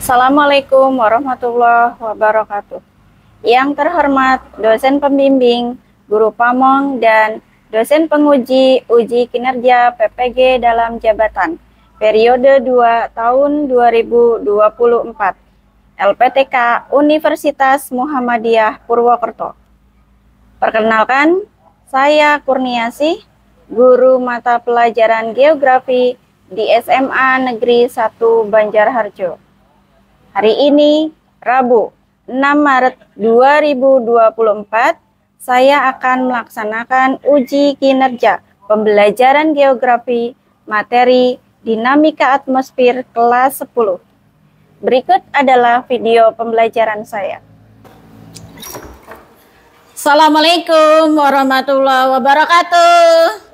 Assalamualaikum warahmatullahi wabarakatuh. Yang terhormat dosen pembimbing, guru pamong, dan dosen penguji uji kinerja PPG dalam jabatan periode 2 tahun 2024 LPTK Universitas Muhammadiyah Purwokerto. Perkenalkan, saya Kurniasih, guru mata pelajaran geografi di SMA Negeri 1 Banjarharjo. Hari ini, Rabu, 6 Maret 2024, saya akan melaksanakan uji kinerja pembelajaran geografi materi dinamika atmosfer kelas 10. Berikut adalah video pembelajaran saya. Assalamualaikum warahmatullahi wabarakatuh.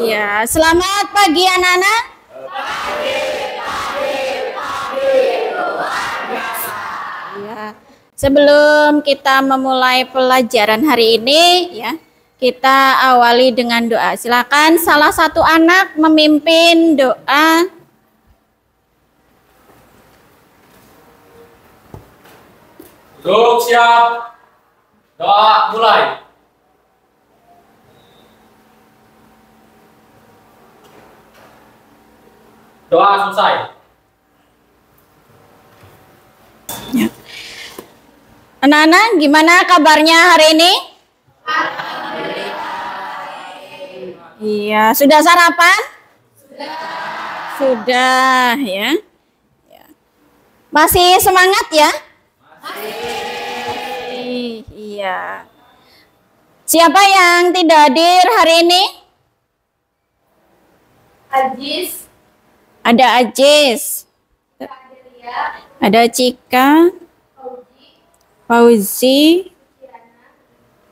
Ya, selamat pagi anak-anak. Ya, sebelum kita memulai pelajaran hari ini, ya, kita awali dengan doa. Silakan salah satu anak memimpin doa. Duduk siap. Doa mulai. Doa selesai. Ya. Anak-anak, gimana kabarnya hari ini? Iya, sudah sarapan? Sudah ya. Masih semangat ya? Iya. Siapa yang tidak hadir hari ini? Ajis, Ada Ajis, Adelia, ada Cika, Fauzi,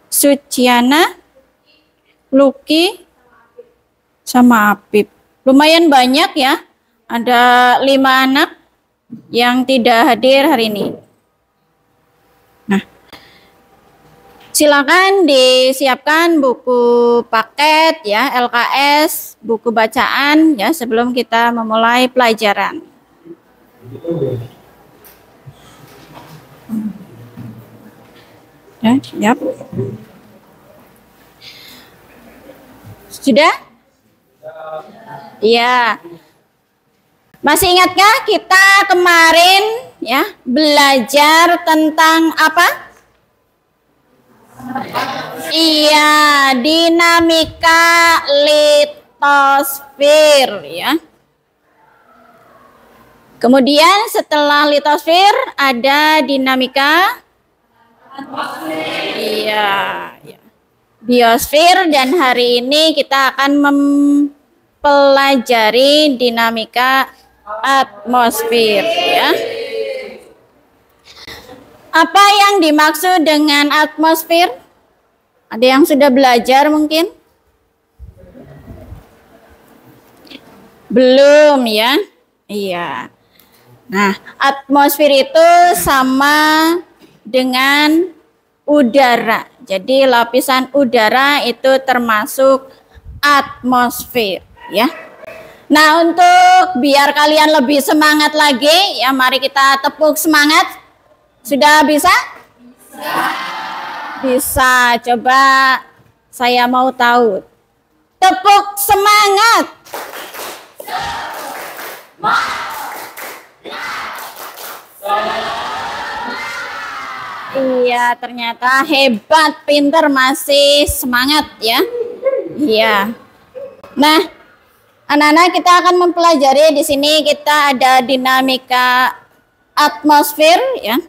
Suciana, Luki, sama Apip. Lumayan banyak ya. Ada 5 anak yang tidak hadir hari ini. Nah, silakan disiapkan buku paket ya, LKS, buku bacaan ya sebelum kita memulai pelajaran. Ya, siap. Sudah? Iya. Masih ingatkah kita kemarin ya belajar tentang apa? Iya, dinamika litosfer ya. Kemudian setelah litosfer ada dinamika iya, ya. Biosfer, dan hari ini kita akan mempelajari dinamika atmosfer ya. Apa yang dimaksud dengan atmosfer? Ada yang sudah belajar mungkin? Belum ya? Iya. Nah, atmosfer itu sama dengan udara. Jadi lapisan udara itu termasuk atmosfer ya. Nah, untuk biar kalian lebih semangat lagi ya, mari kita tepuk semangat. Sudah bisa? Bisa. Coba saya mau tahu. Tepuk semangat. Iya, ternyata hebat, pinter, masih semangat ya. Iya. Nah, anak-anak, kita akan mempelajari di sini kita ada dinamika atmosfer ya.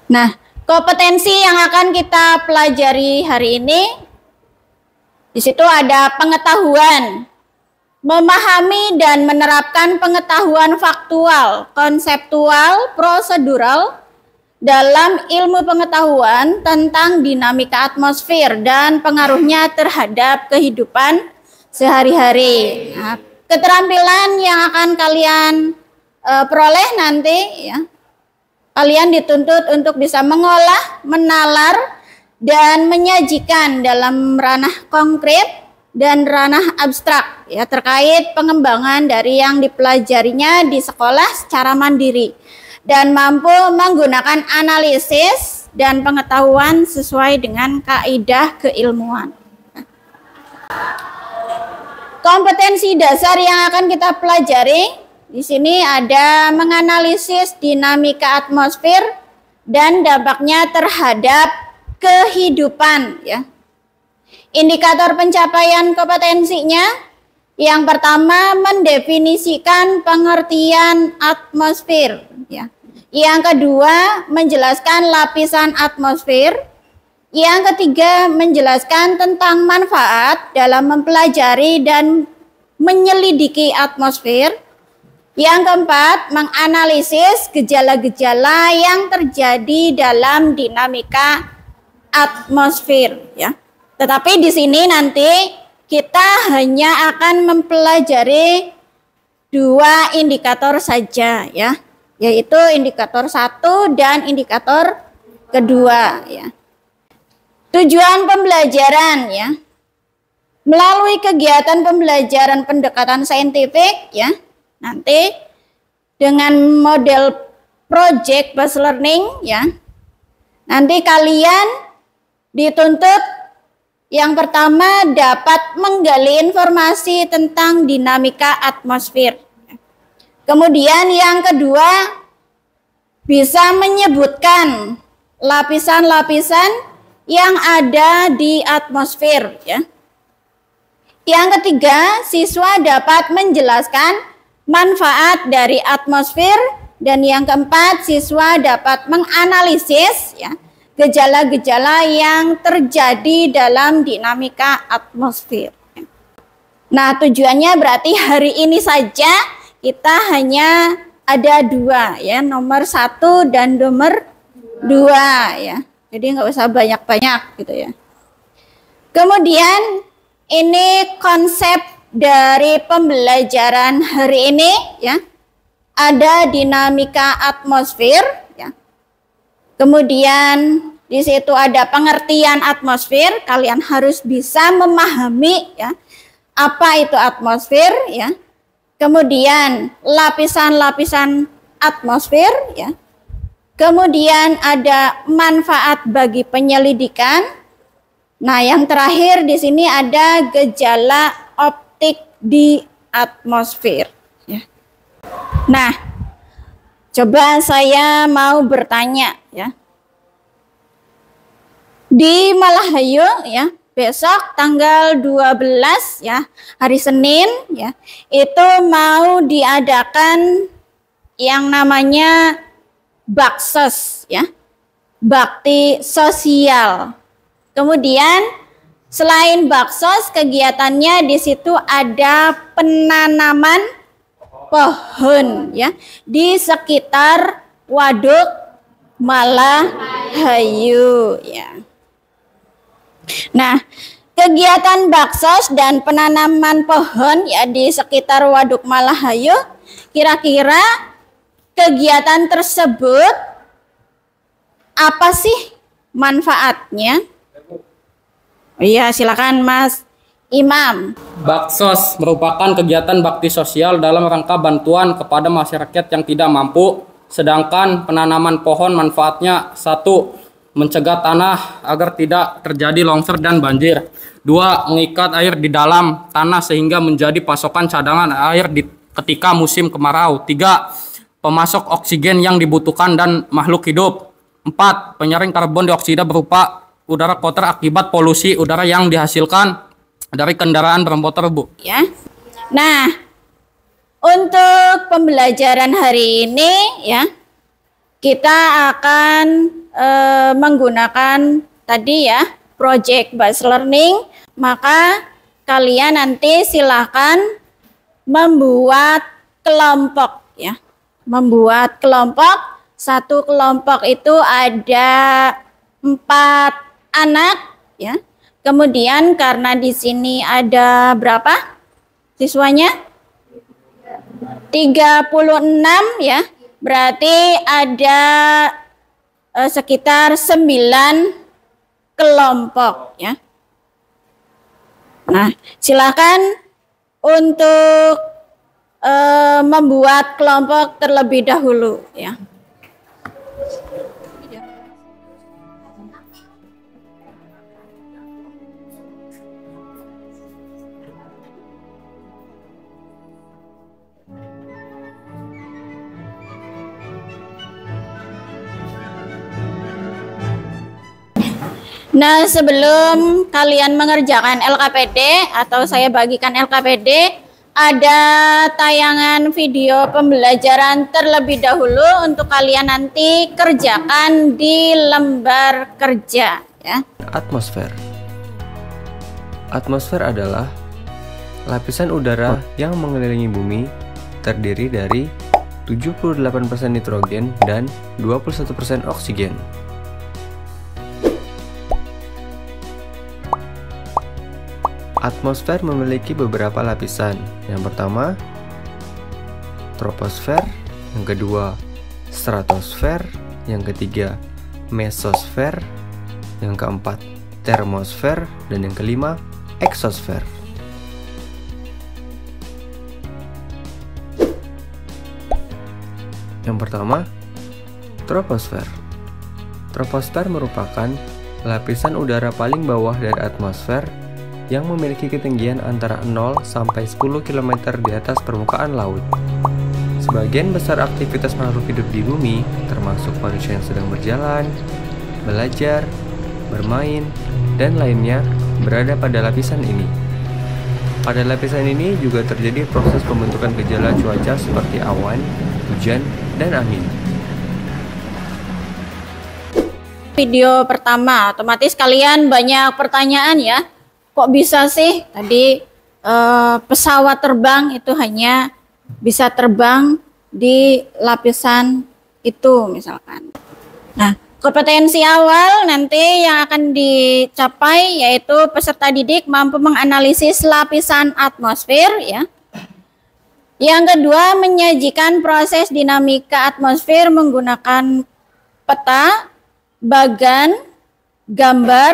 Nah, kompetensi yang akan kita pelajari hari ini di situ ada pengetahuan, memahami dan menerapkan pengetahuan faktual, konseptual, prosedural dalam ilmu pengetahuan tentang dinamika atmosfer dan pengaruhnya terhadap kehidupan sehari-hari. Nah, keterampilan yang akan kalian peroleh nanti ya, kalian dituntut untuk bisa mengolah, menalar, dan menyajikan dalam ranah konkret dan ranah abstrak ya terkait pengembangan dari yang dipelajarinya di sekolah secara mandiri dan mampu menggunakan analisis dan pengetahuan sesuai dengan kaidah keilmuan. Kompetensi dasar yang akan kita pelajari di sini ada menganalisis dinamika atmosfer dan dampaknya terhadap kehidupan ya. Indikator pencapaian kompetensinya yang pertama mendefinisikan pengertian atmosfer ya. Yang kedua menjelaskan lapisan atmosfer. Yang ketiga menjelaskan tentang manfaat dalam mempelajari dan menyelidiki atmosfer. Yang keempat, menganalisis gejala-gejala yang terjadi dalam dinamika atmosfer ya. Tetapi di sini nanti kita hanya akan mempelajari 2 indikator saja ya, yaitu indikator 1 dan indikator kedua ya. Tujuan pembelajaran ya. Melalui kegiatan pembelajaran pendekatan saintifik ya. Nanti dengan model project based learning ya. Nanti kalian dituntut yang pertama dapat menggali informasi tentang dinamika atmosfer. Kemudian yang kedua bisa menyebutkan lapisan-lapisan yang ada di atmosfer ya. Yang ketiga, siswa dapat menjelaskan manfaat dari atmosfer dan yang keempat, siswa dapat menganalisis ya gejala-gejala yang terjadi dalam dinamika atmosfer. Nah, tujuannya berarti hari ini saja kita hanya ada 2 ya, nomor 1 dan nomor 2 ya. Jadi nggak usah banyak-banyak gitu ya. Kemudian ini konsep dari pembelajaran hari ini ya. Ada dinamika atmosfer ya. Kemudian di situ ada pengertian atmosfer, kalian harus bisa memahami ya apa itu atmosfer ya. Kemudian lapisan-lapisan atmosfer ya. Kemudian ada manfaat bagi penyelidikan. Nah, yang terakhir di sini ada gejala optik di atmosfer. Ya. Nah, coba saya mau bertanya ya. Di Malahayu ya, besok tanggal 12 ya, hari Senin ya, itu mau diadakan yang namanya Baksos ya, bakti sosial. Kemudian selain baksos, kegiatannya di situ ada penanaman pohon ya di sekitar Waduk Malahayu ya. Nah, kegiatan baksos dan penanaman pohon ya di sekitar Waduk Malahayu, kira-kira kegiatan tersebut apa sih manfaatnya? Iya, silakan Mas Imam. Baksos merupakan kegiatan bakti sosial dalam rangka bantuan kepada masyarakat yang tidak mampu. Sedangkan penanaman pohon manfaatnya 1. Mencegah tanah agar tidak terjadi longsor dan banjir. 2. Mengikat air di dalam tanah sehingga menjadi pasokan cadangan air ketika musim kemarau. 3. Pemasok oksigen yang dibutuhkan dan makhluk hidup. 4. Penyaring karbon dioksida berupa udara kotor akibat polusi udara yang dihasilkan dari kendaraan bermotor, Bu. Ya. Nah, untuk pembelajaran hari ini ya, kita akan menggunakan tadi ya, project based learning. Maka kalian nanti silahkan membuat kelompok ya. Membuat kelompok, satu kelompok itu ada 4 anak ya. Kemudian karena di sini ada berapa siswanya? 36 ya. Berarti ada sekitar 9 kelompok ya. Nah, silakan untuk membuat kelompok terlebih dahulu ya. Nah, sebelum kalian mengerjakan LKPD atau saya bagikan LKPD, ada tayangan video pembelajaran terlebih dahulu untuk kalian nanti kerjakan di lembar kerja ya. Atmosfer. Atmosfer adalah lapisan udara yang mengelilingi bumi, terdiri dari 78% nitrogen dan 21% oksigen. Atmosfer memiliki beberapa lapisan. Yang pertama, troposfer, yang kedua, stratosfer, yang ketiga, mesosfer, yang keempat, termosfer, dan yang kelima, eksosfer. Yang pertama, troposfer. Troposfer merupakan lapisan udara paling bawah dari atmosfer yang memiliki ketinggian antara 0 sampai 10 km di atas permukaan laut. Sebagian besar aktivitas makhluk hidup di bumi, termasuk manusia yang sedang berjalan, belajar, bermain, dan lainnya, berada pada lapisan ini. Pada lapisan ini juga terjadi proses pembentukan gejala cuaca seperti awan, hujan, dan angin. Video pertama, otomatis kalian banyak pertanyaan ya. Kok bisa sih tadi pesawat terbang itu hanya bisa terbang di lapisan itu misalkan. Nah, kompetensi awal nanti yang akan dicapai yaitu peserta didik mampu menganalisis lapisan atmosfer ya. Yang kedua, menyajikan proses dinamika atmosfer menggunakan peta, bagan, gambar,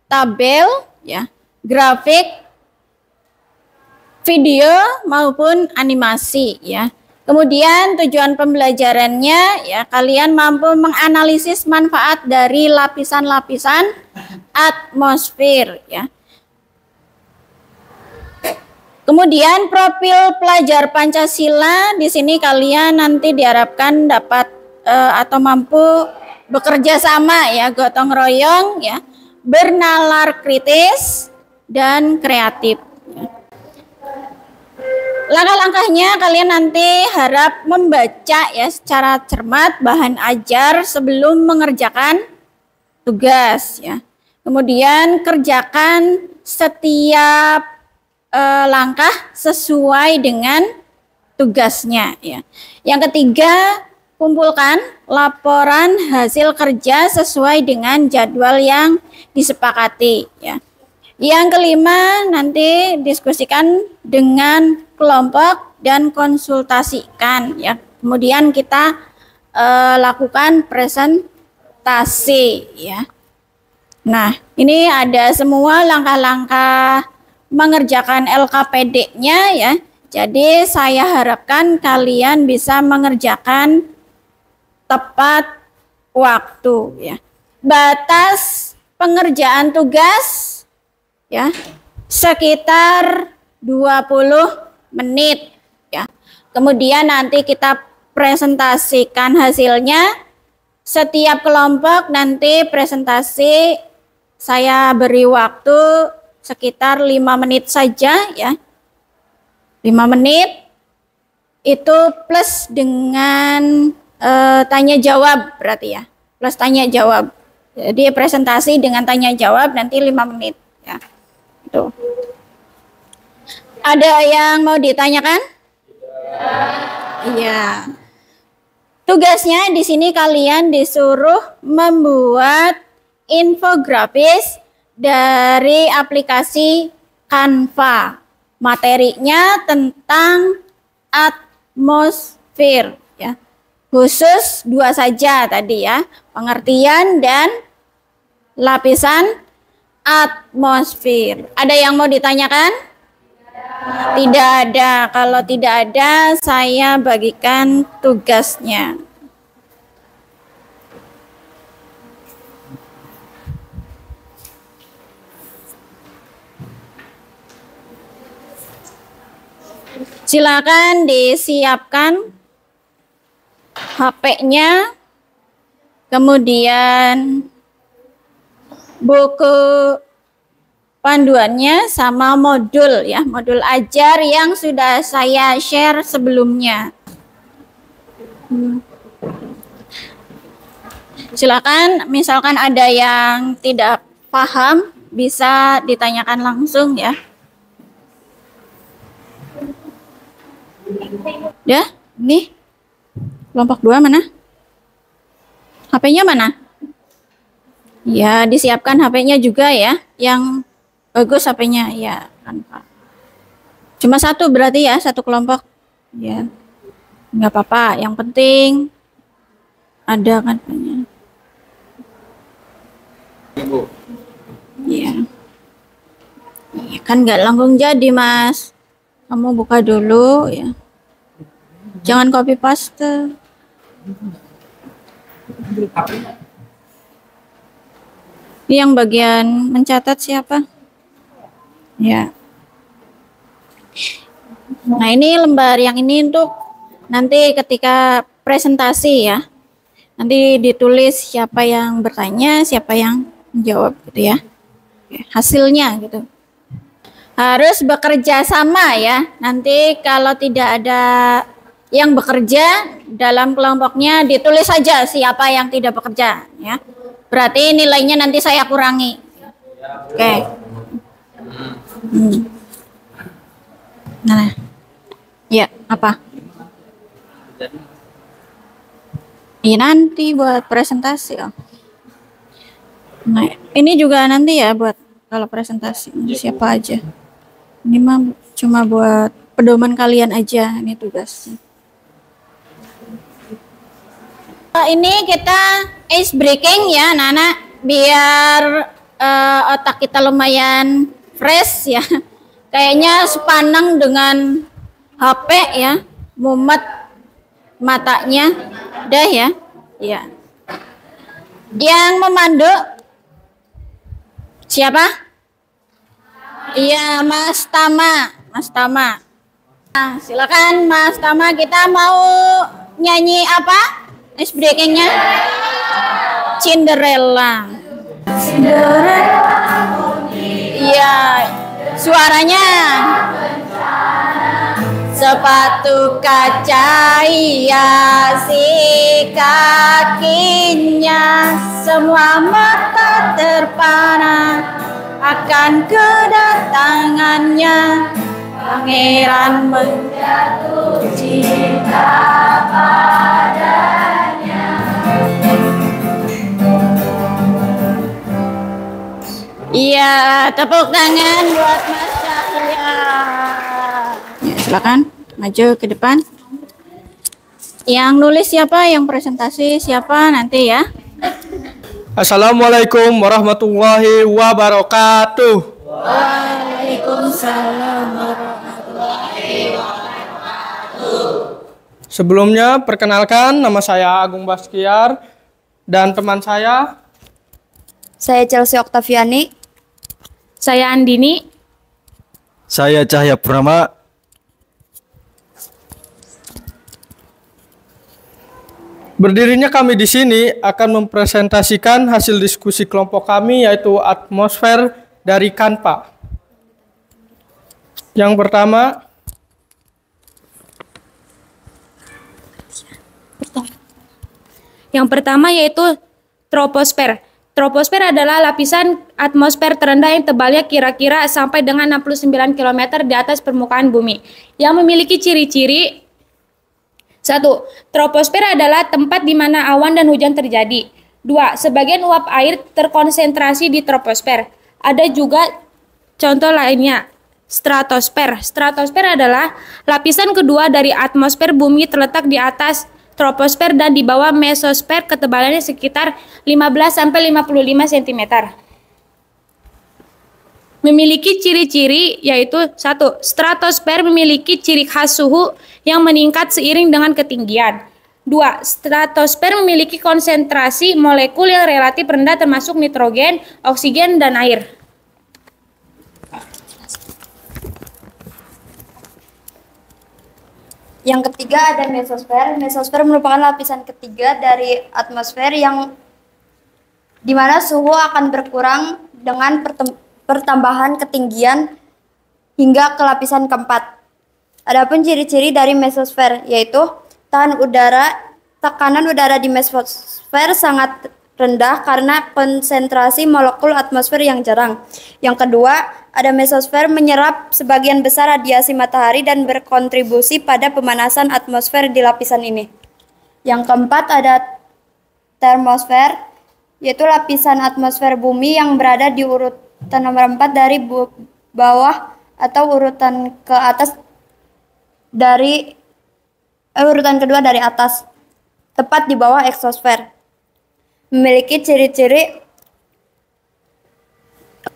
tabel ya, grafik, video maupun animasi ya. Kemudian tujuan pembelajarannya ya, kalian mampu menganalisis manfaat dari lapisan-lapisan atmosfer ya. Kemudian profil pelajar Pancasila, di sini kalian nanti diharapkan dapat atau mampu bekerja sama ya, gotong royong ya, bernalar kritis dan kreatif. Langkah-langkahnya kalian nanti harap membaca ya secara cermat bahan ajar sebelum mengerjakan tugas ya. Kemudian kerjakan setiap langkah sesuai dengan tugasnya ya. Yang ketiga, kumpulkan laporan hasil kerja sesuai dengan jadwal yang disepakati ya. Yang kelima, nanti diskusikan dengan kelompok dan konsultasikan ya. Kemudian kita lakukan presentasi ya. Nah, ini ada semua langkah-langkah mengerjakan LKPD-nya ya. Jadi saya harapkan kalian bisa mengerjakan tepat waktu ya. Batas pengerjaan tugas ya sekitar 20 menit ya. Kemudian nanti kita presentasikan hasilnya. Setiap kelompok nanti presentasi saya beri waktu sekitar 5 menit saja ya. 5 menit itu plus dengan tanya jawab berarti ya. Plus tanya jawab. Jadi presentasi dengan tanya jawab nanti 5 menit ya. Itu. Ada yang mau ditanyakan? Iya. Tugasnya di sini kalian disuruh membuat infografis dari aplikasi Canva. Materinya tentang atmosfer ya. Khusus 2 saja tadi ya, pengertian dan lapisan atmosfer. Ada yang mau ditanyakan? Tidak ada. Kalau tidak ada, saya bagikan tugasnya. Silakan disiapkan HP-nya, kemudian buku panduannya sama modul ya, modul ajar yang sudah saya share sebelumnya. Silakan, misalkan ada yang tidak paham bisa ditanyakan langsung ya. Ya, nih kelompok 2 mana? HP-nya mana? Ya, disiapkan HP-nya juga ya, yang bagus HP-nya ya kan Pak. Cuma satu berarti ya, satu kelompok. Ya, nggak apa-apa. Yang penting ada kan HP-nya. Ibu. Iya. Ya, kan nggak langsung jadi Mas. Kamu buka dulu ya. Jangan copy paste. Ini yang bagian mencatat siapa? Ya. Nah, ini lembar yang ini untuk nanti ketika presentasi ya. Nanti ditulis siapa yang bertanya, siapa yang menjawab gitu ya. Hasilnya gitu. Harus bekerja sama ya. Nanti kalau tidak ada yang bekerja dalam kelompoknya, ditulis saja siapa yang tidak bekerja ya. Berarti nilainya nanti saya kurangi. Oke. Nah. Ya, apa? Ini nanti buat presentasi ya. Nah, ini juga nanti ya buat kalau presentasi siapa aja. Ini mah cuma buat pedoman kalian aja, ini tugasnya. Ini kita ice breaking ya, Nana, biar otak kita lumayan fresh ya. Kayaknya sepanang dengan HP ya, mumet matanya, udah ya. Ya. Yang memandu siapa? Iya, Mas Tama. Mas Tama. Nah, silakan Mas Tama, kita mau nyanyi apa? Ice breakingnya Cinderella. Iya, suaranya sepatu kaca hiasi kakinya, semua mata terpana akan kedatangannya. Pangeran menjatuh cinta padanya. Iya, tepuk tangan buat Mas Cahya. Ya, silakan maju ke depan. Yang nulis siapa, yang presentasi siapa nanti ya. Assalamualaikum warahmatullahi wabarakatuh. Waalaikumsalam warahmatullahi wabarakatuh. Sebelumnya perkenalkan, nama saya Agung Baskiar dan teman saya. Saya Chelsea Oktaviani. Saya Andini. Saya Cahya Purnama. Berdirinya kami di sini akan mempresentasikan hasil diskusi kelompok kami, yaitu atmosfer dari Kanpa. Yang pertama yaitu troposfer. Troposfer adalah lapisan atmosfer terendah yang tebalnya kira-kira sampai dengan 69 km di atas permukaan bumi, yang memiliki ciri-ciri. 1. Troposfer adalah tempat di mana awan dan hujan terjadi. 2. Sebagian uap air terkonsentrasi di troposfer. Ada juga contoh lainnya, stratosfer. Stratosfer adalah lapisan kedua dari atmosfer bumi, terletak di atas troposfer dan di bawah mesosfer ketebalannya sekitar 15 sampai 55 cm. Memiliki ciri-ciri yaitu 1. Stratosfer memiliki ciri khas suhu yang meningkat seiring dengan ketinggian. 2. Stratosfer memiliki konsentrasi molekul yang relatif rendah termasuk nitrogen, oksigen, dan air. Yang ketiga ada mesosfer. Mesosfer merupakan lapisan ketiga dari atmosfer yang dimana suhu akan berkurang dengan pertambahan ketinggian hingga ke lapisan keempat. Adapun ciri-ciri dari mesosfer yaitu tekanan udara di mesosfer sangat rendah karena konsentrasi molekul atmosfer yang jarang. Yang kedua, ada mesosfer menyerap sebagian besar radiasi matahari dan berkontribusi pada pemanasan atmosfer di lapisan ini. Yang keempat, ada termosfer, yaitu lapisan atmosfer bumi yang berada di urutan nomor 4 dari bawah atau urutan ke atas dari urutan kedua dari atas, tepat di bawah eksosfer. Memiliki ciri-ciri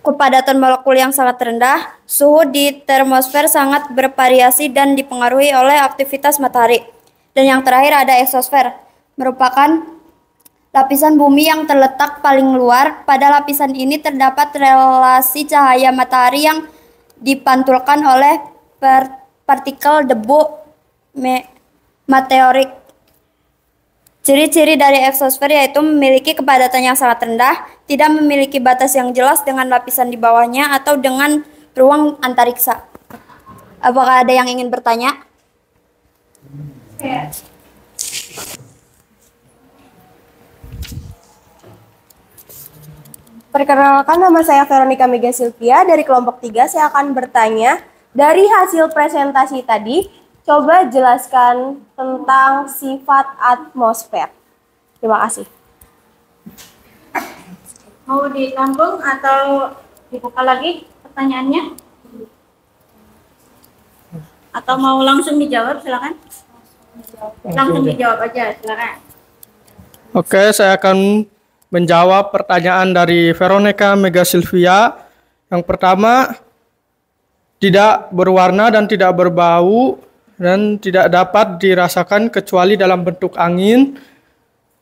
kepadatan molekul yang sangat rendah, suhu di termosfer sangat bervariasi dan dipengaruhi oleh aktivitas matahari. Dan yang terakhir ada eksosfer, merupakan lapisan bumi yang terletak paling luar. Pada lapisan ini terdapat relasi cahaya matahari yang dipantulkan oleh partikel debu meteorik. Ciri-ciri dari eksosfer yaitu memiliki kepadatan yang sangat rendah, tidak memiliki batas yang jelas dengan lapisan di bawahnya atau dengan ruang antariksa. Apakah ada yang ingin bertanya? Perkenalkan, nama saya Veronica Mega Sylvia dari kelompok 3. Saya akan bertanya, dari hasil presentasi tadi, coba jelaskan tentang sifat atmosfer. Terima kasih. Mau ditanggung atau dibuka lagi pertanyaannya? Atau mau langsung dijawab, silakan. Langsung dijawab aja, silakan. Oke, saya akan menjawab pertanyaan dari Veronica Mega Sylvia. Yang pertama, tidak berwarna dan tidak berbau dan tidak dapat dirasakan kecuali dalam bentuk angin,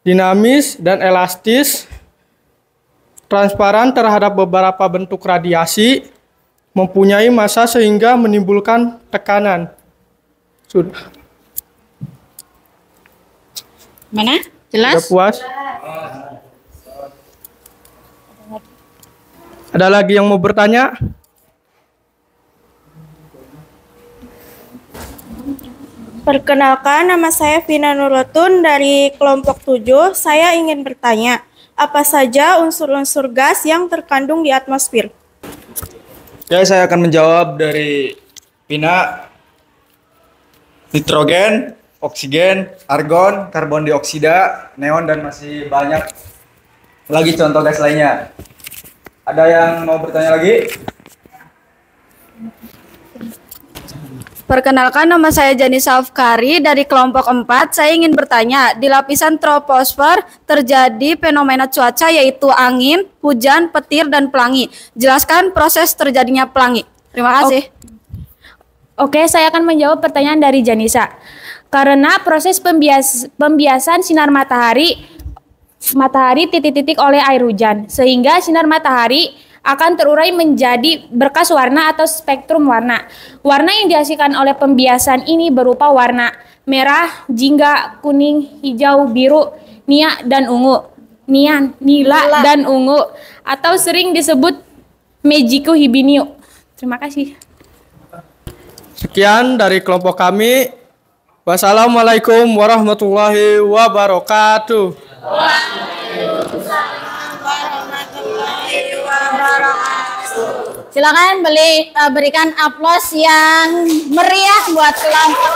dinamis dan elastis, transparan terhadap beberapa bentuk radiasi, mempunyai massa sehingga menimbulkan tekanan. Sudah. Mana? Jelas? Sudah puas? Ada lagi yang mau bertanya? Perkenalkan, nama saya Vina Nurotun dari kelompok 7. Saya ingin bertanya, apa saja unsur-unsur gas yang terkandung di atmosfer? Ya, saya akan menjawab dari Vina. Nitrogen, oksigen, argon, karbon dioksida, neon, dan masih banyak lagi contoh gas lainnya. Ada yang mau bertanya lagi? Perkenalkan, nama saya Janisa Afkari dari kelompok 4. Saya ingin bertanya, di lapisan troposfer terjadi fenomena cuaca yaitu angin, hujan, petir, dan pelangi. Jelaskan proses terjadinya pelangi. Terima kasih. Oke, saya akan menjawab pertanyaan dari Janisa. Karena proses pembiasan sinar matahari titik-titik oleh air hujan, sehingga sinar matahari akan terurai menjadi berkas warna atau spektrum warna. Warna yang dihasilkan oleh pembiasan ini berupa warna merah, jingga, kuning, hijau, biru, nila, dan ungu. Nila dan ungu, atau sering disebut Mexico hibiniu. Terima kasih. Sekian dari kelompok kami. Wassalamualaikum warahmatullahi wabarakatuh. Silakan berikan aplaus yang meriah buat kelompok.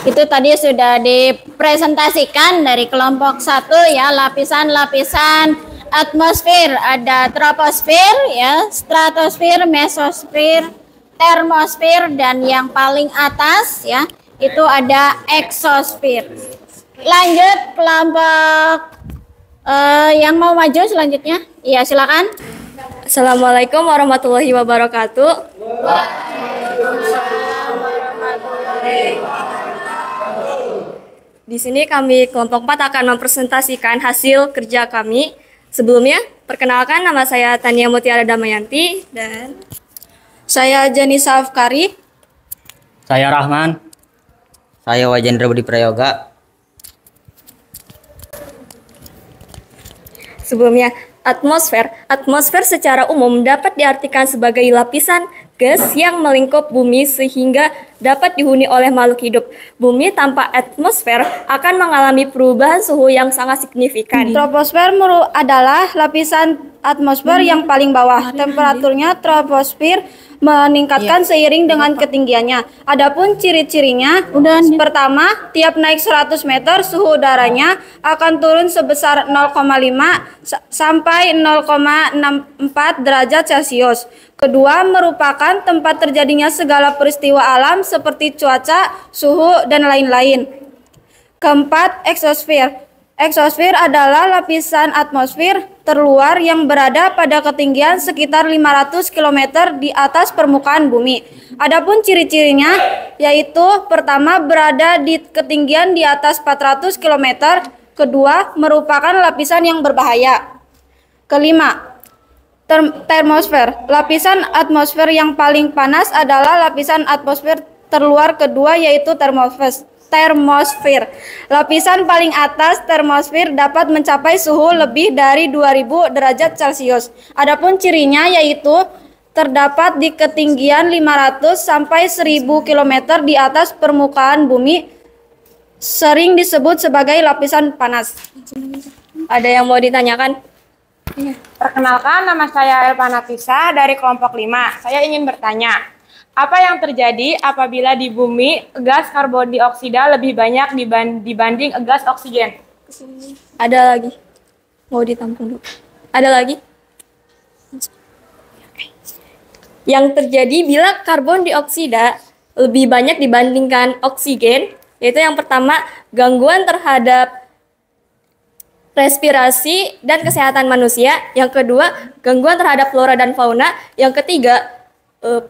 Itu tadi sudah dipresentasikan dari kelompok 1 ya, lapisan-lapisan atmosfer. Ada troposfer ya, stratosfer, mesosfer, termosfer, dan yang paling atas ya itu ada eksosfer. Lanjut kelompok yang mau maju selanjutnya. Iya, silakan. Assalamualaikum warahmatullahi wabarakatuh. Di sini kami kelompok 4 akan mempresentasikan hasil kerja kami. Sebelumnya, perkenalkan nama saya Tania Mutiara Damayanti dan Saya Janisa Afkari. Saya Rahman. Saya Wajendra Budi Prayoga. sebelumnya atmosfer. Atmosfer secara umum dapat diartikan sebagai lapisan gas yang melingkup bumi sehingga dapat dihuni oleh makhluk hidup. Bumi tanpa atmosfer akan mengalami perubahan suhu yang sangat signifikan. Troposfer adalah lapisan atmosfer yang paling bawah. Temperaturnya troposfer meningkatkan seiring dengan ketinggiannya. Adapun ciri-cirinya, pertama, tiap naik 100 meter suhu udaranya akan turun sebesar 0,5 sampai 0,64 derajat Celcius. Kedua, merupakan tempat terjadinya segala peristiwa alam seperti cuaca, suhu, dan lain-lain. Keempat, eksosfer. Eksosfer adalah lapisan atmosfer terluar yang berada pada ketinggian sekitar 500 km di atas permukaan bumi. Adapun ciri-cirinya yaitu pertama, berada di ketinggian di atas 400 km, kedua, merupakan lapisan yang berbahaya. Kelima, termosfer. Lapisan atmosfer yang paling panas adalah lapisan atmosfer terluar kedua yaitu termosfer. Lapisan paling atas termosfer dapat mencapai suhu lebih dari 2000 derajat Celcius. Adapun cirinya yaitu terdapat di ketinggian 500 sampai 1000 km di atas permukaan bumi, sering disebut sebagai lapisan panas. Ada yang mau ditanyakan? Perkenalkan, nama saya Elva Nafisa dari kelompok 5. Saya ingin bertanya, apa yang terjadi apabila di bumi gas karbon dioksida lebih banyak dibanding gas oksigen? Ada lagi? Mau ditampung dulu. Ada lagi? Yang terjadi bila karbon dioksida lebih banyak dibandingkan oksigen, yaitu yang pertama, gangguan terhadap respirasi dan kesehatan manusia. Yang kedua, gangguan terhadap flora dan fauna. Yang ketiga,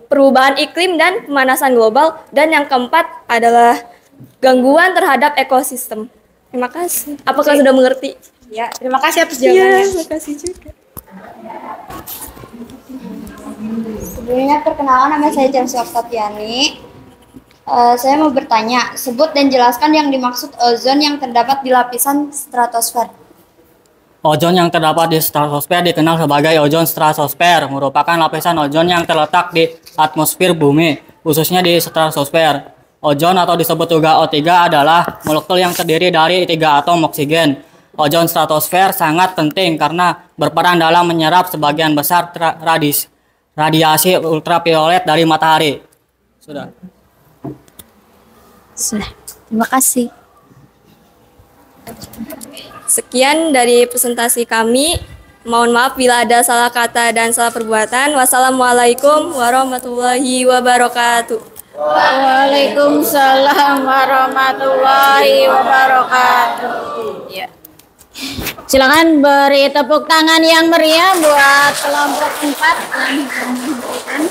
perubahan iklim dan pemanasan global. Dan yang keempat adalah gangguan terhadap ekosistem. Terima kasih. Apakah sudah mengerti? Ya, terima kasih atas jawabannya. Iya, terima kasih juga. Sebelumnya perkenalkan, nama saya Chelsea Octaviani. Saya mau bertanya, sebut dan jelaskan yang dimaksud ozon yang terdapat di lapisan stratosfer. Ozon yang terdapat di stratosfer dikenal sebagai ozon stratosfer, merupakan lapisan ozon yang terletak di atmosfer bumi, khususnya di stratosfer. Ozon atau disebut juga O3 adalah molekul yang terdiri dari 3 atom oksigen. Ozon stratosfer sangat penting karena berperan dalam menyerap sebagian besar radiasi ultraviolet dari matahari. Sudah. Terima kasih. Sekian dari presentasi kami. Mohon maaf bila ada salah kata dan salah perbuatan. Wassalamualaikum warahmatullahi wabarakatuh. Waalaikumsalam warahmatullahi wabarakatuh. Ya. Silakan beri tepuk tangan yang meriah buat kelompok 4 yang memberikan.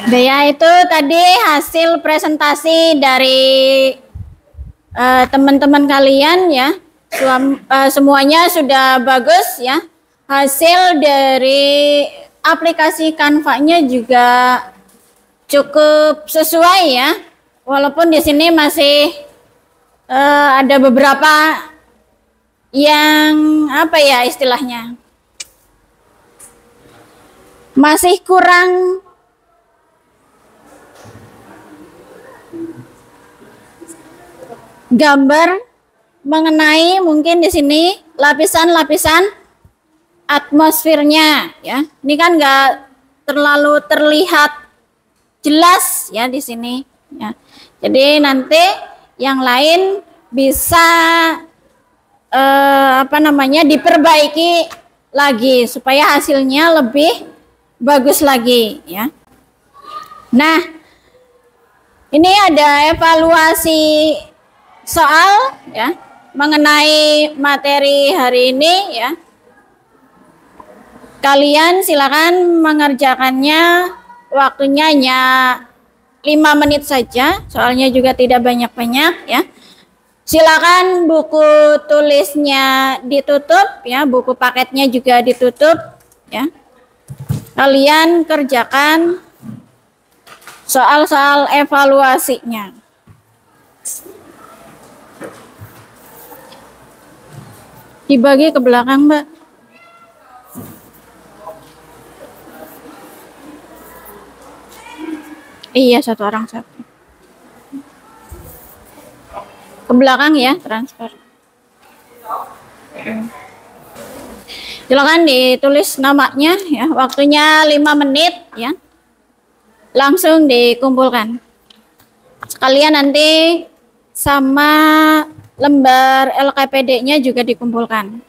Ya, itu tadi hasil presentasi dari teman-teman kalian ya. Semuanya sudah bagus ya. Hasil dari aplikasi Canva-nya juga cukup sesuai ya. Walaupun di sini masih ada beberapa yang apa ya istilahnya, masih kurang gambar mengenai mungkin di sini lapisan-lapisan atmosfernya ya. Ini kan nggak terlalu terlihat jelas ya di sini ya. Jadi nanti yang lain bisa diperbaiki lagi supaya hasilnya lebih bagus lagi ya. Nah, Ini ada evaluasi soal ya mengenai materi hari ini ya. Kalian silakan mengerjakannya, waktunya hanya 5 menit saja, soalnya juga tidak banyak-banyak ya. Silakan buku tulisnya ditutup ya, buku paketnya juga ditutup ya. Kalian kerjakan soal-soal evaluasinya. Dibagi ke belakang, Mbak. Iya, satu orang satu. Ke belakang ya, transfer. Silakan ditulis namanya ya, waktunya 5 menit ya. Langsung dikumpulkan. Sekalian nanti sama lembar LKPD-nya juga dikumpulkan.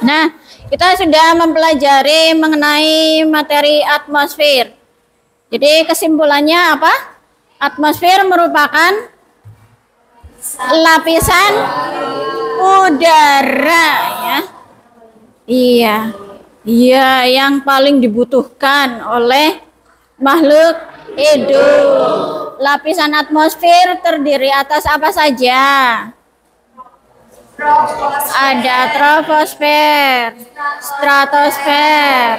Nah, kita sudah mempelajari mengenai materi atmosfer. Jadi kesimpulannya apa? Atmosfer merupakan lapisan udara ya. Iya. Iya, yang paling dibutuhkan oleh makhluk hidup. Lapisan atmosfer terdiri atas apa saja? Ada troposfer, stratosfer,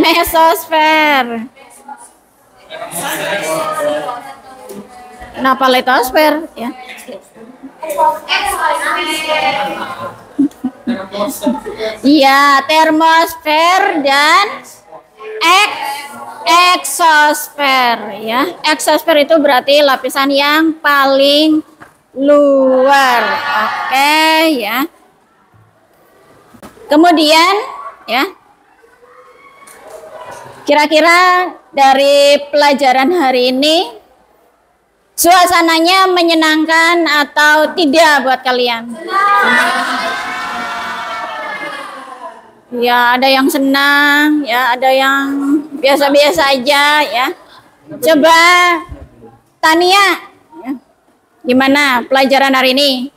mesosfer. Kenapa litosfer ya? Iya, termosfer dan eksosfer ya. Eksosfer itu berarti lapisan yang paling luar. Oke ya. Kemudian ya, kira-kira dari pelajaran hari ini suasananya menyenangkan atau tidak buat kalian? Ya, ada yang senang, ya, ada yang biasa-biasa aja ya. Coba Tania, ya. Gimana pelajaran hari ini?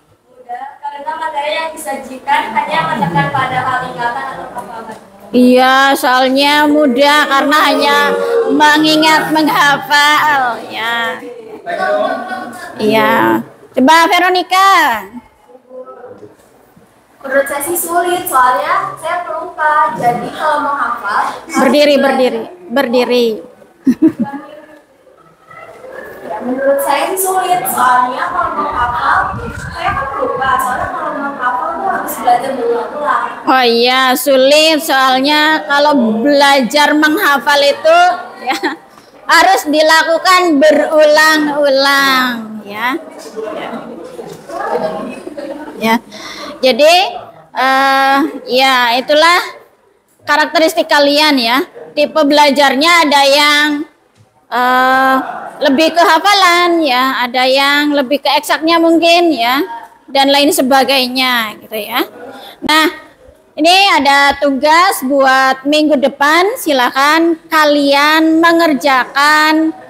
Karena materi yang disajikan hanya menekan pada hal ingatan atau hafalan. Iya, soalnya mudah karena hanya mengingat, menghafal ya. Iya. Coba Veronica. Menurut saya sih sulit, soalnya saya pelupa. Jadi kalau mau hafal Berdiri. Ya, menurut saya sih sulit, soalnya kalau mau hafal saya kan pelupa. Soalnya kalau mau hafal tuh harus belajar berulang-ulang. Oh iya, sulit soalnya kalau belajar menghafal itu ya harus dilakukan berulang-ulang ya. Ya. Jadi ya itulah karakteristik kalian ya. Tipe belajarnya ada yang lebih ke hafalan ya, ada yang lebih ke eksaknya mungkin ya, dan lain sebagainya gitu ya. Nah, ini ada tugas buat minggu depan. Silakan kalian mengerjakan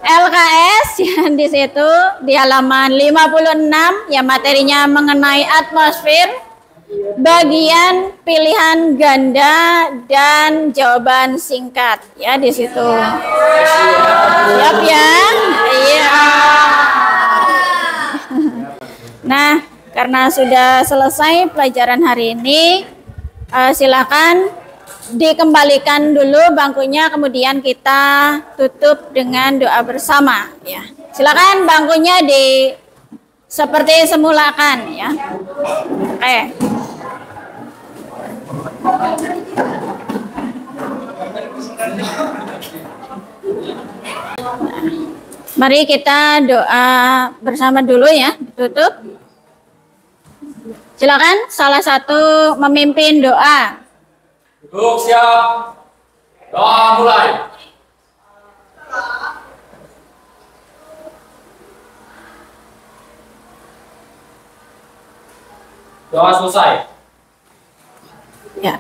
LKS ya, di situ di halaman 56 ya, materinya mengenai atmosfer, bagian pilihan ganda dan jawaban singkat ya di situ. Siap ya? Iya. Nah, karena sudah selesai pelajaran hari ini, silakan dikembalikan dulu bangkunya, kemudian kita tutup dengan doa bersama ya. Silakan bangkunya seperti semula kan ya. Oke. Mari kita doa bersama dulu ya, tutup. Silakan salah satu memimpin doa. Duduk siap. Doa mulai. Doa selesai. Ya.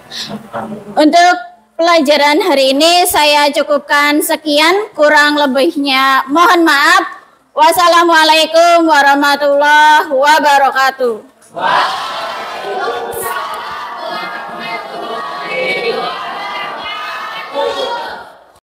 Untuk pelajaran hari ini saya cukupkan sekian, kurang lebihnya mohon maaf. Wassalamualaikum warahmatullahi wabarakatuh.